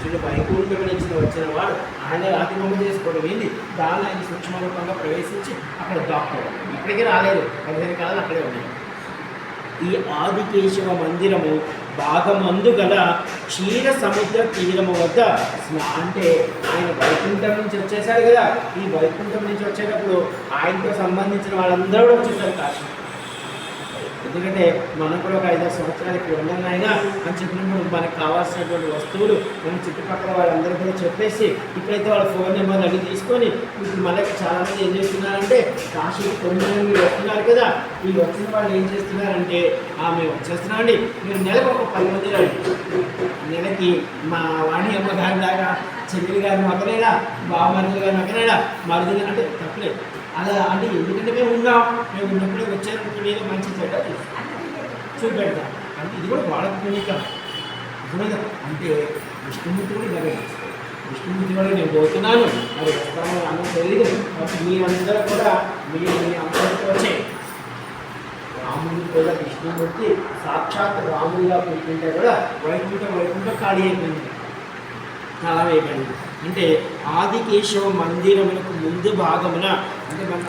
కృష్ణుడు వైకుంఠం నుంచి వచ్చిన వాడు ఆయన రాతిబొమ్మ చేసుకోవడం ఏంది, దానిలో ఆయన సూక్ష్మ రూపంగా ప్రవేశించి అక్కడ దాక్కోవడం. ఇప్పటికీ రాలేదు, 15 కాలాలు అక్కడే ఉన్నాయి. ఈ ఆదికేశవ మందిరము భాగమందు గల క్షీర సముద్ర తీరము వద్ద అంటే ఆయన వైకుంఠం నుంచి వచ్చేసాడు కదా, ఈ వైకుంఠం నుంచి వచ్చేటప్పుడు ఆయనతో సంబంధించిన వాళ్ళందరూ కూడా వచ్చేసారు కాశీ. ఎందుకంటే మనం కూడా ఒక 5-6 సంవత్సరాలకి ఉండనైనా అని చెప్పినప్పుడు మనకు కావాల్సినటువంటి వస్తువులు మన చుట్టుపక్కల వాళ్ళందరూ కూడా చెప్పేసి ఇప్పుడైతే వాళ్ళ ఫోన్ నెంబర్లు అన్ని తీసుకొని ఇప్పుడు మళ్ళీ చాలామంది ఏం చేస్తున్నారంటే కాశీకి 9 మంది వస్తున్నారు కదా, ఈ వచ్చిన వాళ్ళు ఏం చేస్తున్నారంటే మేము వచ్చేస్తున్నామండి, మీరు నెలకు ఒక 10 మంది రండి, నెలకి మా వాణి అమ్మ గారి దాకా చెల్లి గారిని ఒకనేడా బావమరుదులు గారిని ఒకనేడా మరుదులు అంటే తప్పలేదు అలా. అంటే ఎందుకంటే మేము ఉన్నప్పుడే వచ్చారనుకునే మంచి చెడ్డ చూపెడతాం. అంటే ఇది కూడా వాళ్ళ భూమిక అంటే విష్ణుమూర్తి కూడా ఇలాగే విష్ణుమూర్తి కూడా నేను పోతున్నాను మరి వస్తాను అన్న తెలియదు. మీ అందరూ కూడా మీరు మీ అందరితో వచ్చే రాముడికి కూడా విష్ణుమూర్తి సాక్షాత్ రాముడిగా కూర్చుంటే కూడా వైకుంఠం ఖాళీ అయిపోయింది, చాలా వేయబడింది. అంటే ఆదికేశవ మందిరములకు ముందు భాగమున అంటే మన